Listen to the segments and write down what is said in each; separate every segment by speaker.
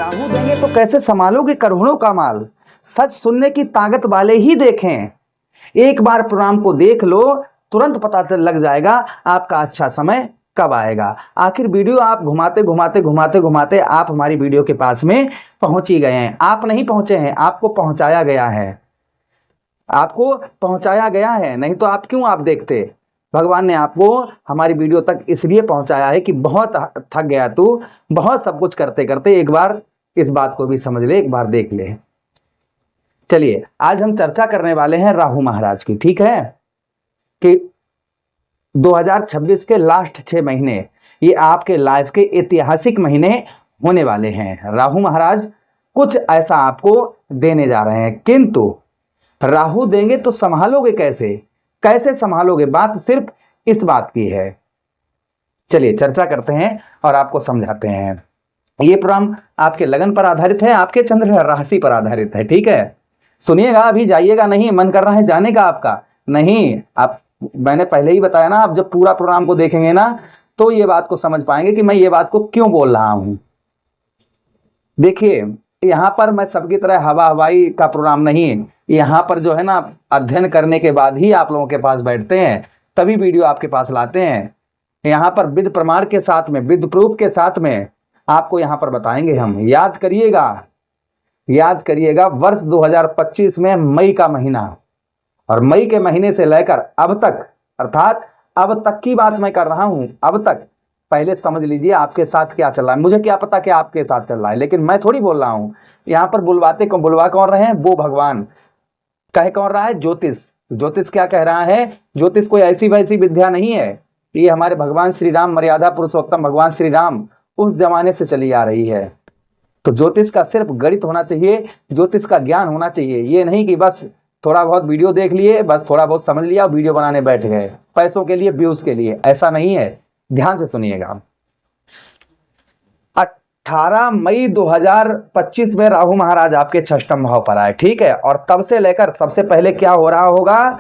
Speaker 1: राहु देंगे तो कैसे संभालोगे करोड़ों का माल। सच सुनने की ताकत वाले ही देखें। एक बार प्रोग्राम को देख लो, तुरंत पता लग जाएगा आपका अच्छा समय कब आएगा। आखिर वीडियो आप घुमाते घुमाते घुमाते घुमाते आप हमारी वीडियो के पास में पहुंच ही गए हैं। आप नहीं पहुंचे हैं, आपको पहुंचाया गया है, आपको पहुंचाया गया है। नहीं तो आप क्यों आप देखते। भगवान ने आपको हमारी वीडियो तक इसलिए पहुंचाया है कि बहुत थक गया तू, बहुत सब कुछ करते करते, एक बार इस बात को भी समझ ले, एक बार देख ले। चलिए आज हम चर्चा करने वाले हैं राहु महाराज की। ठीक है कि 2026 के लास्ट 6 महीने ये आपके लाइफ के ऐतिहासिक महीने होने वाले हैं। राहु महाराज कुछ ऐसा आपको देने जा रहे हैं, किंतु राहु देंगे तो संभालोगे कैसे, कैसे संभालोगे, बात सिर्फ इस बात की है। चलिए चर्चा करते हैं और आपको समझाते हैं। ये प्रोग्राम आपके लगन पर आधारित है, आपके चंद्र राशि पर आधारित है। ठीक है, सुनिएगा, अभी जाइएगा नहीं। मन कर रहा है जाने का आपका, नहीं, आप, मैंने पहले ही बताया ना, आप जब पूरा प्रोग्राम को देखेंगे ना तो ये बात को समझ पाएंगे कि मैं ये बात को क्यों बोल रहा हूं। देखिए यहां पर मैं सबकी तरह हवा हवाई का प्रोग्राम नहीं, यहाँ पर जो है ना अध्ययन करने के बाद ही आप लोगों के पास बैठते हैं, तभी वीडियो आपके पास लाते हैं। यहाँ पर विद प्रमाण के साथ में, विद प्रूफ के साथ में आपको यहाँ पर बताएंगे हम। याद करिएगा, याद करिएगा, वर्ष 2025 में मई का महीना, और मई के महीने से लेकर अब तक, अर्थात अब तक की बात मैं कर रहा हूं, अब तक पहले समझ लीजिए आपके साथ क्या चल रहा है। मुझे क्या पता कि आपके साथ चल रहा है, लेकिन मैं थोड़ी बोल रहा हूं। यहाँ पर बुलवा कौन रहे हैं, वो भगवान कह कौन रहा है, ज्योतिष। ज्योतिष क्या कह रहा है, ज्योतिष कोई ऐसी वैसी विद्या नहीं है, ये हमारे भगवान श्री राम, मर्यादा पुरुषोत्तम भगवान श्री राम उस जमाने से चली आ रही है। तो ज्योतिष का सिर्फ गणित होना चाहिए, ज्योतिष का ज्ञान होना चाहिए। ये नहीं कि बस थोड़ा बहुत वीडियो देख लिए, बस थोड़ा बहुत समझ लिया, वीडियो बनाने बैठ गए पैसों के लिए, व्यूज के लिए, ऐसा नहीं है। ध्यान से सुनिएगा। 18 मई 2025 में राहु महाराज आपके 6ष्टम भाव पर आए। ठीक है, और तब से लेकर सबसे पहले क्या हो रहा होगा,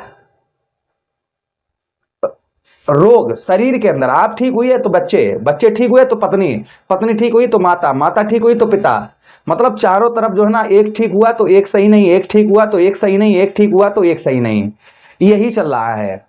Speaker 1: रोग शरीर के अंदर। आप ठीक हुई है तो बच्चे, बच्चे ठीक हुए तो पत्नी, पत्नी ठीक हुई तो माता, माता ठीक हुई तो पिता। मतलब चारों तरफ जो है ना, एक ठीक हुआ तो एक सही नहीं, एक ठीक हुआ तो एक सही नहीं, एक ठीक हुआ तो एक सही नहीं, यही चल रहा है।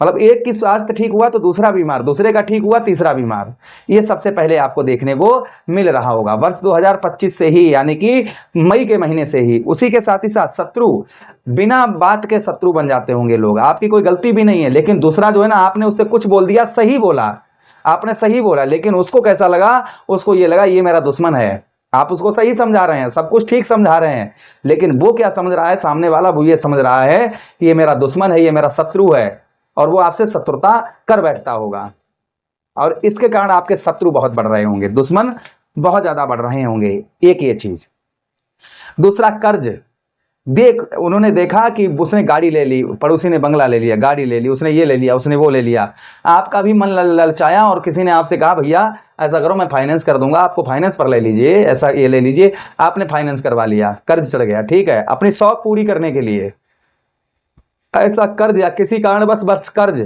Speaker 1: मतलब एक की स्वास्थ्य ठीक हुआ तो दूसरा बीमार, दूसरे का ठीक हुआ तीसरा बीमार। ये सबसे पहले आपको देखने को मिल रहा होगा वर्ष 2025 से ही, यानी कि मई के महीने से ही। उसी के साथ ही साथ शत्रु, बिना बात के शत्रु बन जाते होंगे लोग। आपकी कोई गलती भी नहीं है, लेकिन दूसरा जो है ना, आपने उससे कुछ बोल दिया, सही बोला, आपने सही बोला, लेकिन उसको कैसा लगा, उसको ये लगा ये मेरा दुश्मन है। आप उसको सही समझा रहे हैं, सब कुछ ठीक समझा रहे हैं, लेकिन वो क्या समझ रहा है, सामने वाला वो ये समझ रहा है कि ये मेरा दुश्मन है, ये मेरा शत्रु है, और वो आपसे शत्रुता कर बैठता होगा। और इसके कारण आपके शत्रु बहुत बढ़ रहे होंगे, दुश्मन बहुत ज्यादा बढ़ रहे होंगे। एक ये चीज। दूसरा कर्ज। उन्होंने देखा कि उसने गाड़ी ले ली, पड़ोसी ने बंगला ले लिया, गाड़ी ले ली, उसने ये ले लिया, उसने वो ले लिया। आपका भी मन ललचाया और किसी ने आपसे कहा भैया ऐसा करो मैं फाइनेंस कर दूंगा, आपको फाइनेंस पर ले लीजिए, ऐसा ये ले लीजिए। आपने फाइनेंस करवा लिया, कर्ज चढ़ गया। ठीक है, अपनी शौक पूरी करने के लिए ऐसा कर्ज, या किसी कारण बस कर्ज।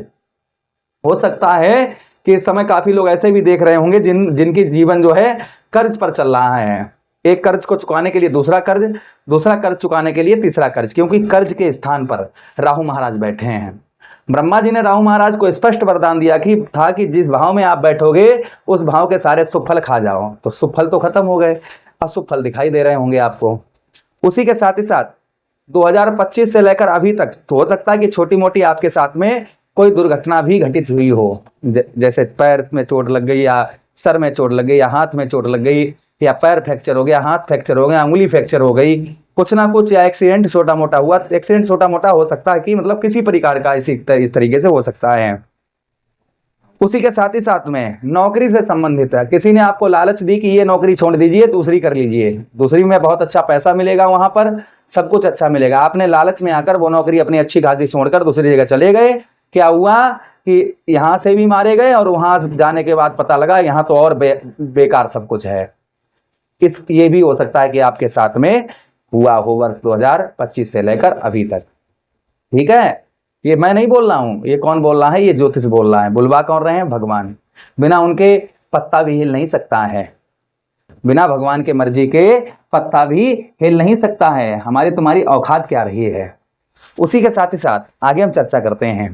Speaker 1: हो सकता है कि इस समय काफी लोग ऐसे भी देख रहे होंगे जिनकी जीवन जो है कर्ज पर चल रहा है। एक कर्ज को चुकाने के लिए दूसरा कर्ज, दूसरा कर्ज चुकाने के लिए तीसरा कर्ज, क्योंकि कर्ज के स्थान पर राहु महाराज बैठे हैं। ब्रह्मा जी ने राहु महाराज को स्पष्ट वरदान दिया कि जिस भाव में आप बैठोगे उस भाव के सारे शुभ फल खा जाओ। तो शुभ फल तो खत्म हो गए, अशुभ फल दिखाई दे रहे होंगे आपको। उसी के साथ ही साथ 2025 से लेकर अभी तक तो हो सकता है कि छोटी मोटी आपके साथ में कोई दुर्घटना भी घटित हुई हो, जैसे पैर में चोट लग गई, या सर में चोट लग गई, या हाथ में चोट लग गई, या पैर फ्रैक्चर हो गया, हाथ फ्रैक्चर हो गया, उंगली फ्रैक्चर हो गई, कुछ ना कुछ, या एक्सीडेंट छोटा मोटा हुआ। एक्सीडेंट छोटा मोटा हो सकता है कि मतलब किसी प्रकार का इस तरीके से हो सकता है। उसी के साथ ही साथ में नौकरी से संबंधित है, किसी ने आपको लालच दी कि ये नौकरी छोड़ दीजिए, दूसरी कर लीजिए, दूसरी में बहुत अच्छा पैसा मिलेगा, वहां पर सब कुछ अच्छा मिलेगा। आपने लालच में आकर वो नौकरी अपनी अच्छी खासी छोड़कर दूसरी जगह चले गए। क्या हुआ कि यहाँ से भी मारे गए, और वहां जाने के बाद पता लगा यहाँ तो और बेकार सब कुछ है। ये भी हो सकता है कि आपके साथ में हुआ हो वर्ष 2025 से लेकर अभी तक। ठीक है, ये मैं नहीं बोल रहा हूं, ये कौन बोल रहा है, ये ज्योतिष बोल रहा है। बुलवा कौन रहे हैं, भगवान। बिना उनके पत्ता भी हिल नहीं सकता है। बिना भगवान के मर्जी के पत्ता भी हिल नहीं सकता है। हमारी तुम्हारी औकात क्या रही है। उसी के साथ ही साथ आगे हम चर्चा करते हैं।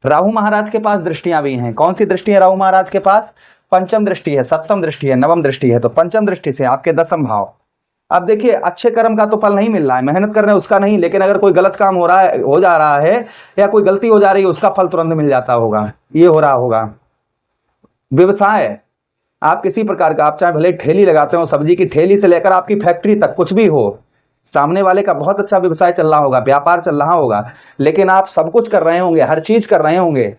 Speaker 1: राहु महाराज के पास दृष्टियां भी हैं। कौन सी दृष्टि है राहु महाराज के पास? पंचम दृष्टि है, सप्तम दृष्टि है, नवम दृष्टि है। तो पंचम दृष्टि से आपके 10th भाव। अब देखिए, अच्छे कर्म का तो फल नहीं मिल रहा है, मेहनत कर रहे हैं उसका नहीं, लेकिन अगर कोई गलत काम हो जा रहा है या कोई गलती हो जा रही है, उसका फल तुरंत मिल जाता होगा। ये हो रहा होगा। व्यवसाय, आप किसी प्रकार का, आप चाहे भले ठेली लगाते हो, सब्जी की ठेली से लेकर आपकी फैक्ट्री तक, कुछ भी हो, सामने वाले का बहुत अच्छा व्यवसाय चल रहा होगा, व्यापार चल रहा होगा, लेकिन आप सब कुछ कर रहे होंगे, हर चीज कर रहे होंगे,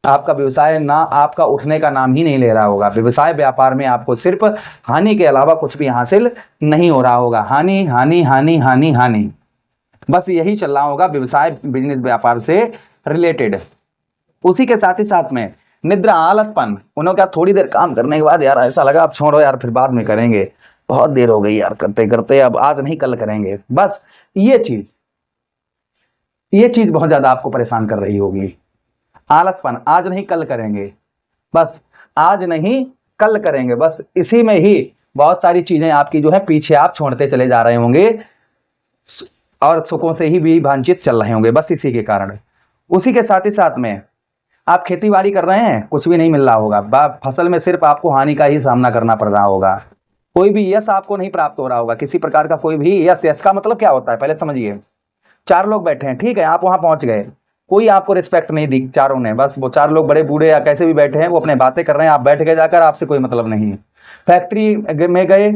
Speaker 1: आपका व्यवसाय ना आपका उठने का नाम ही नहीं ले रहा होगा। व्यवसाय व्यापार में आपको सिर्फ हानि के अलावा कुछ भी हासिल नहीं हो रहा होगा। हानि हानि हानि हानि हानि, बस यही चल रहा होगा व्यवसाय बिजनेस व्यापार से रिलेटेड। उसी के साथ ही साथ में निद्रा, आलसपन, उन्होंने क्या थोड़ी देर काम करने के बाद यार ऐसा लगा अब छोड़ो यार, फिर बाद में करेंगे, बहुत देर हो गई यार करते करते, अब आज नहीं कल करेंगे। बस ये चीज बहुत ज्यादा आपको परेशान कर रही होगी। आलसपन, आज नहीं कल करेंगे, बस आज नहीं कल करेंगे, बस इसी में ही बहुत सारी चीजें आपकी जो है पीछे आप छोड़ते चले जा रहे होंगे और सुखों से ही भी वांछित चल रहे होंगे, बस इसी के कारण। उसी के साथ ही साथ में आप खेती बाड़ी कर रहे हैं, कुछ भी नहीं मिल रहा होगा, फसल में सिर्फ आपको हानि का ही सामना करना पड़ रहा होगा। कोई भी यश आपको नहीं प्राप्त हो रहा होगा, किसी प्रकार का कोई भी यश। यश का मतलब क्या होता है पहले समझिए। 4 लोग बैठे हैं, ठीक है, आप वहां पहुंच गए, कोई आपको रिस्पेक्ट नहीं दी चारों ने, बस वो 4 लोग बड़े बूढ़े या कैसे भी बैठे हैं, वो अपने बातें कर रहे हैं, आप बैठ गए जाकर, आपसे कोई मतलब नहीं। फैक्ट्री में गए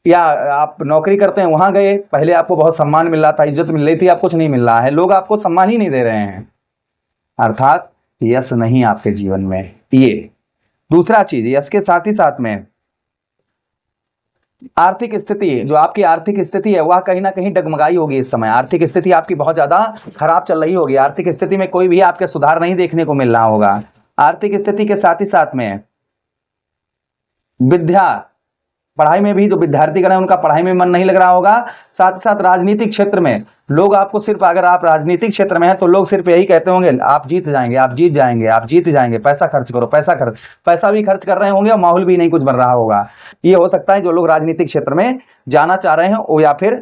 Speaker 1: या आप नौकरी करते हैं वहां गए, पहले आपको बहुत सम्मान मिल रहा था, इज्जत मिल रही थी, अब कुछ नहीं मिल रहा है, लोग आपको सम्मान ही नहीं दे रहे हैं, अर्थात यश नहीं आपके जीवन में। ये दूसरा चीज। यश के साथ ही साथ में आर्थिक स्थिति, जो आपकी आर्थिक स्थिति है वह कहीं ना कहीं डगमगाई होगी इस समय। आर्थिक स्थिति आपकी बहुत ज्यादा खराब चल रही होगी, आर्थिक स्थिति में कोई भी आपके सुधार नहीं देखने को मिल रहा होगा। आर्थिक स्थिति के साथ ही साथ में विद्या, पढ़ाई में भी जो विद्यार्थीगण है उनका पढ़ाई में मन नहीं लग रहा होगा। साथ ही साथ राजनीतिक क्षेत्र में लोग आपको सिर्फ, अगर आप राजनीतिक क्षेत्र में हैं तो लोग सिर्फ यही कहते होंगे आप जीत जाएंगे, आप जीत जाएंगे, आप जीत जाएंगे, पैसा खर्च करो, पैसा भी खर्च कर रहे होंगे और माहौल भी नहीं कुछ बन रहा होगा। ये हो सकता है जो लोग राजनीतिक क्षेत्र में जाना चाह रहे हैं वो या फिर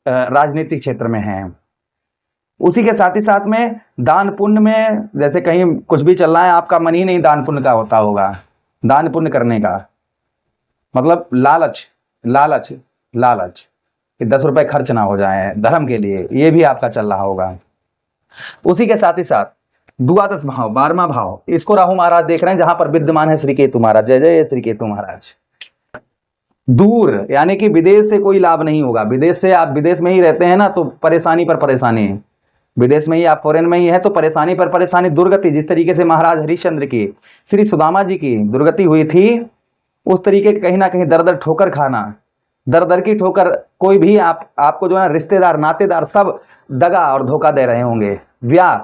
Speaker 1: राजनीतिक क्षेत्र में हैं। उसी के साथ ही साथ में दान पुण्य में, जैसे कहीं कुछ भी चल रहा है, आपका मन ही नहीं दान पुण्य का होता होगा। दान पुण्य करने का मतलब लालच लालच लालच कि 10 रुपए खर्च ना हो जाए धर्म के लिए, ये भी आपका चल रहा होगा। उसी के साथ ही साथ द्वादश भाव, 12वां भाव, इसको राहु महाराज देख रहे हैं, जहां पर विद्यमान है श्री केतु महाराज। जय जय श्री केतु महाराज। दूर यानी कि विदेश से कोई लाभ नहीं होगा। विदेश से, आप विदेश में ही रहते हैं ना, तो परेशानी पर परेशानी, विदेश में ही आप फॉरेन में ही है तो परेशानी पर परेशानी, दुर्गति। जिस तरीके से महाराज हरिश्चंद्र की, श्री सुदामा जी की दुर्गति हुई थी, उस तरीके कहीं ना कहीं दर दर ठोकर खाना, दर दर की ठोकर। कोई भी आपको जो है रिश्तेदार नातेदार सब दगा और धोखा दे रहे होंगे। ब्याह,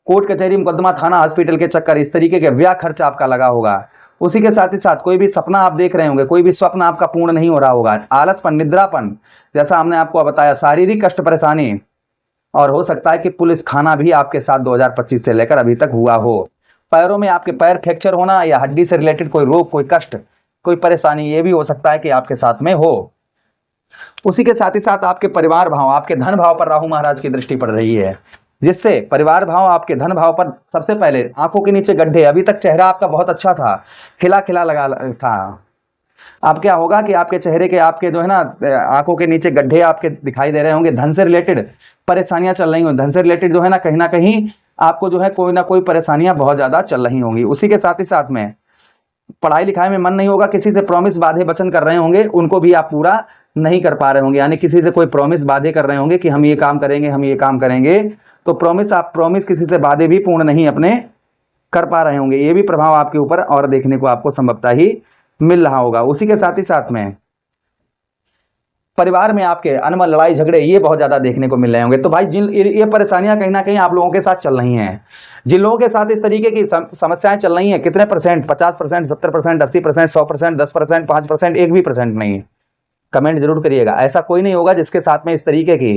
Speaker 1: कोर्ट कचहरी मुकदमा थाना हॉस्पिटल के चक्कर, इस तरीके के ब्याह खर्च आपका लगा होगा। उसी के साथ ही साथ कोई भी सपना आप देख रहे होंगे, कोई भी स्वप्न आपका पूर्ण नहीं हो रहा होगा। आलसपन, निद्रापन, जैसा हमने आपको बताया, शारीरिक कष्ट परेशानी, और हो सकता है कि पुलिस थाना भी आपके साथ 2025 से लेकर अभी तक हुआ हो। पैरों में आपके पैर फ्रैक्चर होना या हड्डी से रिलेटेड कोई रोग, कोई कष्ट, कोई परेशानी, ये भी हो सकता है कि आपके साथ में हो। उसी के साथ ही साथ आपके परिवार भाव, आपके धन भाव पर राहु महाराज की दृष्टि पड़ रही है, जिससे परिवार भाव आपके धन भाव पर सबसे पहले आंखों के नीचे गड्ढे। अभी तक चेहरा आपका बहुत अच्छा था, खिला खिला लगा था, अब क्या होगा कि आपके चेहरे के, आपके जो है ना आंखों के नीचे गड्ढे आपके दिखाई दे रहे होंगे। धन से रिलेटेड परेशानियां चल रही होंगी, धन से रिलेटेड जो है ना कहीं आपको जो है कोई ना कोई परेशानियां बहुत ज्यादा चल रही होंगी। उसी के साथ ही साथ में पढ़ाई लिखाई में मन नहीं होगा, किसी से प्रॉमिस बाधे वचन कर रहे होंगे, उनको भी आप पूरा नहीं कर पा रहे होंगे। यानी किसी से कोई प्रॉमिस बाधे कर रहे होंगे कि हम ये काम करेंगे, हम ये काम करेंगे, तो प्रॉमिस किसी से बाधे भी पूर्ण नहीं अपने कर पा रहे होंगे। ये भी प्रभाव आपके ऊपर और देखने को आपको संभवतः ही मिल रहा होगा। उसी के साथ ही साथ में परिवार में आपके अनबन, लड़ाई झगड़े, ये बहुत ज्यादा देखने को मिल रहे होंगे। तो भाई जिन ये परेशानियां कहीं ना कहीं आप लोगों के साथ चल रही हैं, जिन लोगों के साथ इस तरीके की समस्याएं चल रही हैं, कितने परसेंट, 50%, 70%, 80%, 100%, 10%, 5%, 1% नहीं है, कमेंट जरूर करिएगा। ऐसा कोई नहीं होगा जिसके साथ में इस तरीके की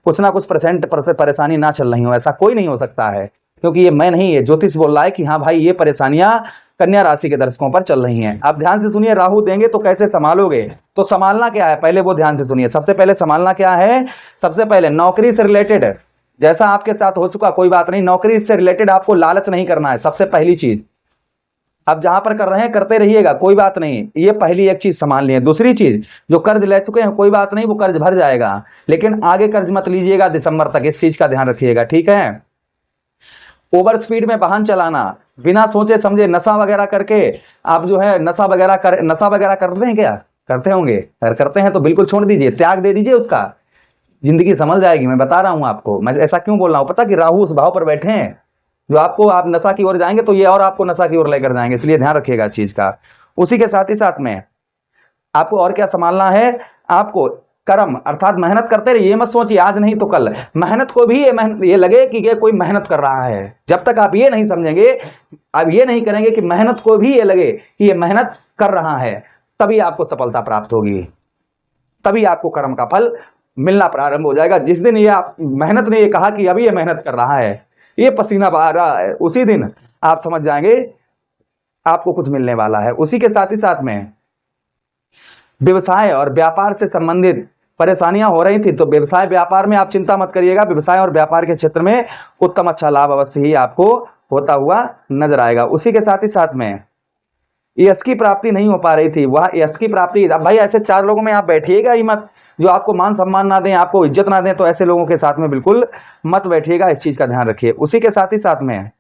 Speaker 1: कुछ ना कुछ परसेंट परेशानी ना चल रही हो, ऐसा कोई नहीं हो सकता है, क्योंकि ये मैं नहीं, ये ज्योतिष बोल रहा है कि हाँ भाई ये परेशानियां कन्या राशि के दर्शकों पर चल रही हैं। अब ध्यान से सुनिए, राहु देंगे तो कैसे संभालोगे, तो संभालना क्या है पहले वो ध्यान से सुनिए। सबसे पहले संभालना क्या है, सबसे पहले नौकरी से रिलेटेड, जैसा आपके साथ हो चुका कोई बात नहीं, नौकरी से रिलेटेड आपको लालच नहीं करना है, सबसे पहली चीज। अब जहां पर कर रहे हैं करते रहिएगा, कोई बात नहीं, ये पहली एक चीज संभाल ली है। दूसरी चीज, जो कर्ज ले चुके हैं कोई बात नहीं, वो कर्ज भर जाएगा, लेकिन आगे कर्ज मत लीजिएगा दिसंबर तक, इस चीज का ध्यान रखिएगा, ठीक है। ओवर स्पीड में वाहन चलाना, बिना सोचे समझे नशा वगैरह करके आप जो है नशा वगैरह करते हैं क्या, करते होंगे, अगर करते हैं तो बिल्कुल छोड़ दीजिए, त्याग दे दीजिए उसका, जिंदगी संभल जाएगी। मैं बता रहा हूं आपको, मैं ऐसा क्यों बोल रहा हूं, पता कि राहु उस भाव पर बैठे हैं जो आपको, आप नशा की ओर जाएंगे तो ये और आपको नशा की ओर लेकर जाएंगे, इसलिए ध्यान रखिएगा इस चीज का। उसी के साथ ही साथ में आपको और क्या संभालना है, आपको कर्म अर्थात मेहनत करते रहिए, ये मत सोचिए आज नहीं तो कल, मेहनत को भी ये लगे कि ये कोई मेहनत कर रहा है। जब तक आप ये नहीं समझेंगे, आप ये नहीं करेंगे कि मेहनत को भी ये लगे कि ये मेहनत कर रहा है, तभी आपको सफलता प्राप्त होगी, तभी आपको कर्म का फल मिलना प्रारंभ हो जाएगा। जिस दिन ये आप मेहनत ने ये कहा कि अभी ये मेहनत कर रहा है, ये पसीना बहा रहा है, उसी दिन आप समझ जाएंगे आपको कुछ मिलने वाला है। उसी के साथ ही साथ में व्यवसाय और व्यापार से संबंधित परेशानियां हो रही थी, तो व्यवसाय व्यापार में आप चिंता मत करिएगा, व्यवसाय और व्यापार के क्षेत्र में उत्तम अच्छा लाभ अवश्य ही आपको होता हुआ नजर आएगा। उसी के साथ ही साथ में यश की प्राप्ति नहीं हो पा रही थी, वह यश की प्राप्ति, अब भाई ऐसे 4 लोगों में आप बैठिएगा ही मत, जो आपको मान सम्मान ना दें, आपको इज्जत ना दें, तो ऐसे लोगों के साथ में बिल्कुल मत बैठिएगा, इस चीज का ध्यान रखिए। उसी के साथ ही साथ में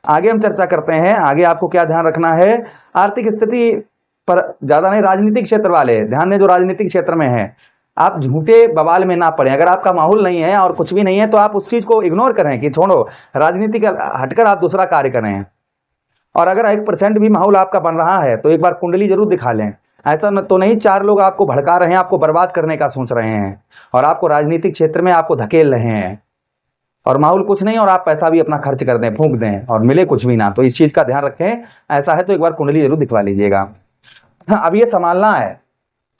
Speaker 1: आगे हम चर्चा करते हैं, आगे आपको क्या ध्यान रखना है, आर्थिक स्थिति पर ज्यादा नहीं, राजनीतिक क्षेत्र वाले ध्यान दें, जो राजनीतिक क्षेत्र में है, आप झूठे बवाल में ना पड़े। अगर आपका माहौल नहीं है और कुछ भी नहीं है तो आप उस चीज को इग्नोर करें कि छोड़ो, राजनीति का हटकर आप दूसरा कार्य करें। और अगर 1% भी माहौल आपका बन रहा है तो एक बार कुंडली जरूर दिखा लें, ऐसा तो नहीं 4 लोग आपको भड़का रहे हैं, आपको बर्बाद करने का सोच रहे हैं और आपको राजनीतिक क्षेत्र में आपको धकेल रहे हैं, और माहौल कुछ नहीं और आप पैसा भी अपना खर्च कर दें, फूंक दें और मिले कुछ भी ना, तो इस चीज का ध्यान रखें। ऐसा है तो एक बार कुंडली जरूर दिखवा लीजिएगा। अब ये संभालना है,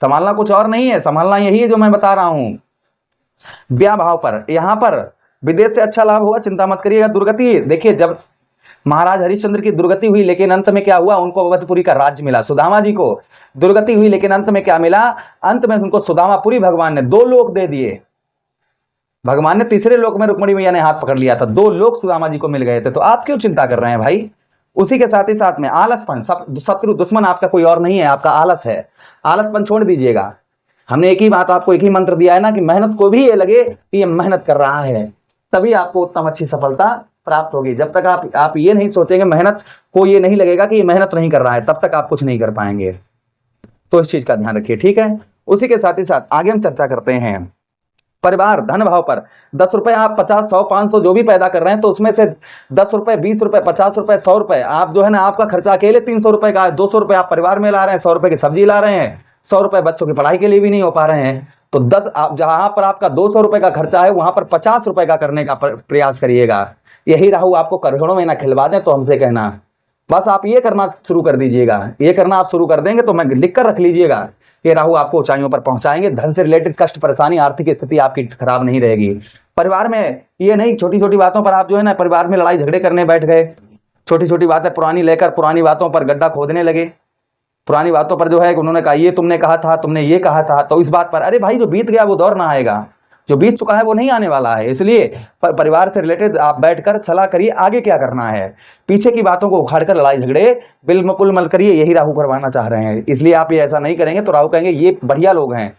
Speaker 1: संभालना कुछ और नहीं है, संभालना यही है जो मैं बता रहा हूं। ब्याह भाव पर, यहां पर विदेश से अच्छा लाभ होगा, चिंता मत करिएगा। दुर्गति, देखिए जब महाराज हरिश्चंद्र की दुर्गति हुई, लेकिन अंत में क्या हुआ, उनको अवधपुरी का राज्य मिला। सुदामा जी को दुर्गति हुई, लेकिन अंत में क्या मिला, अंत में उनको सुदामापुरी भगवान ने 2 लोक दे दिए। भगवान ने तीसरे लोक में रुक्मणी मैया ने हाथ पकड़ लिया था, 2 लोक सुदामा जी को मिल गए थे, तो आप क्यों चिंता कर रहे हैं भाई। उसी के साथ ही साथ में आलसपन, शत्रु दुश्मन आपका कोई और नहीं है, आपका आलस है, आलसपन छोड़ दीजिएगा। हमने एक ही बात आपको, एक ही मंत्र दिया है ना कि मेहनत को भी ये लगे कि ये मेहनत कर रहा है, तभी आपको उत्तम अच्छी सफलता प्राप्त होगी। जब तक आप ये नहीं सोचेंगे, मेहनत को ये नहीं लगेगा कि ये मेहनत नहीं कर रहा है, तब तक आप कुछ नहीं कर पाएंगे, तो इस चीज का ध्यान रखिए, ठीक है। उसी के साथ ही साथ आगे हम चर्चा करते हैं परिवार धन भाव पर। 10 रुपए आप 50, 100, 500 जो भी पैदा कर रहे हैं, तो उसमें से 10 रुपए, 20 रुपए, 50 रुपए, 100 रुपए आप जो है ना, आपका खर्चा अकेले 300 रुपए का है, 200 रुपए आप परिवार में ला रहे हैं, 100 रुपए की सब्जी ला रहे हैं, 100 रुपए बच्चों की पढ़ाई के लिए भी नहीं हो पा रहे हैं, तो 10 आप जहां पर आपका 200 रुपए का खर्चा है, वहां पर 50 रुपए का करने का प्रयास करिएगा। यही राहु आपको करोड़ों में ना खिलवा दें तो हमसे कहना, बस आप ये करना शुरू कर दीजिएगा। ये करना आप शुरू कर देंगे तो मैं लिख कर रख लीजिएगा, ये राहु आपको ऊंचाइयों पर पहुंचाएंगे। धन से रिलेटेड कष्ट परेशानी, आर्थिक स्थिति आपकी खराब नहीं रहेगी। परिवार में ये नहीं छोटी छोटी बातों पर आप जो है ना परिवार में लड़ाई झगड़े करने बैठ गए, छोटी छोटी बातें पुरानी लेकर पुरानी बातों पर गड्ढा खोदने लगे, पुरानी बातों पर जो है उन्होंने कहा ये तुमने कहा था, तुमने ये कहा था, तो इस बात पर अरे भाई जो बीत गया वो दौर ना आएगा, जो बीत चुका है वो नहीं आने वाला है। इसलिए परिवार से रिलेटेड आप बैठकर सलाह करिए आगे क्या करना है, पीछे की बातों को उखाड़कर लड़ाई झगड़े बिल्कुल मत करिए, यही राहु करवाना चाह रहे हैं। इसलिए आप ये ऐसा नहीं करेंगे तो राहु कहेंगे ये बढ़िया लोग हैं,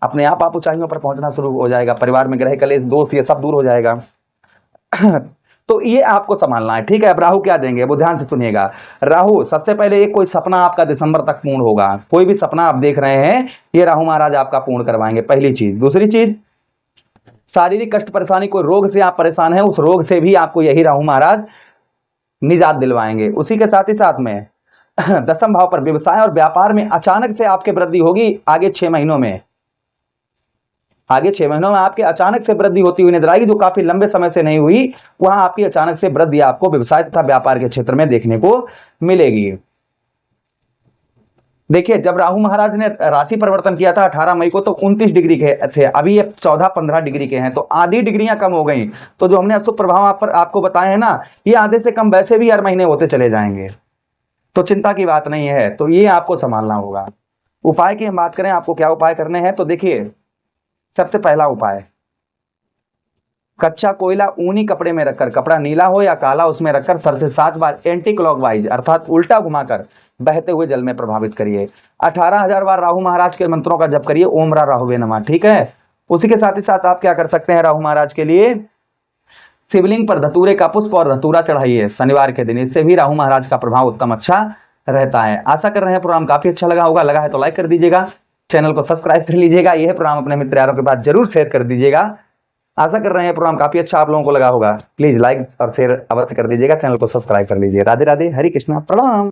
Speaker 1: अपने आप ऊंचाइयों पर पहुंचना शुरू हो जाएगा, परिवार में ग्रह कलेश दोष ये सब दूर हो जाएगा। तो ये आपको संभालना है, ठीक है। अब राहु क्या देंगे वो ध्यान से सुनिएगा। राहु सबसे पहले एक कोई सपना आपका दिसंबर तक पूर्ण होगा, कोई भी सपना आप देख रहे हैं ये राहु महाराज आपका पूर्ण करवाएंगे, पहली चीज। दूसरी चीज, शारीरिक कष्ट परेशानी, कोई रोग से आप परेशान हैं, उस रोग से भी आपको यही राहु महाराज निजात दिलवाएंगे। उसी के साथ ही साथ में 10वें भाव पर व्यवसाय और व्यापार में अचानक से आपके वृद्धि होगी आगे 6 महीनों में, आगे 6 महीनों में आपके अचानक से वृद्धि होती हुई नजर आएगी, जो काफी लंबे समय से नहीं हुई, वहां आपकी अचानक से वृद्धि आपको व्यवसाय तथा व्यापार के क्षेत्र में देखने को मिलेगी। देखिए जब राहु महाराज ने राशि परिवर्तन किया था 18 मई को तो 29 डिग्री के थे, अभी ये 14-15 डिग्री के हैं, तो आधी डिग्रियां कम हो गई। तो जो हमने अशुभ प्रभाव आपको बताए हैं ना, ये आधे से कम वैसे भी हर महीने होते चले जाएंगे। तो चिंता की बात नहीं है। तो ये आपको संभालना होगा। उपाय की हम बात करें, आपको क्या उपाय करने हैं, तो देखिए सबसे पहला उपाय, कच्चा कोयला ऊनी कपड़े में रखकर, कपड़ा नीला हो या काला, उसमें रखकर 6 से 7 बार एंटी क्लॉकवाइज अर्थात उल्टा घुमाकर बहते हुए जल में प्रभावित करिए। 18,000 बार राहु महाराज के मंत्रों का जप करिए, ओम रा राहुवे नमः। ठीक है। उसी के साथ ही साथ आप क्या कर सकते हैं, राहु महाराज के लिए शिवलिंग पर धतूरे का पुष्प और धतूरा चढ़ाइए शनिवार के दिन। इससे भी राहु महाराज का प्रभाव उत्तम अच्छा रहता है। आशा कर रहे हैं प्रोग्राम काफी अच्छा लगा होगा। लगा है तो लाइक कर दीजिएगा, चैनल को सब्सक्राइब कर लीजिएगा, यह प्रोग्राम अपने मित्र यारों के पास जरूर शेयर कर दीजिएगा। आशा कर रहे हैं प्रोग्राम काफी अच्छा आप लोगों को लगा होगा। प्लीज लाइक और शेयर अवश्य कर दीजिएगा, चैनल को सब्सक्राइब कर लीजिए। राधे राधे, हरे कृष्णा, प्रणाम।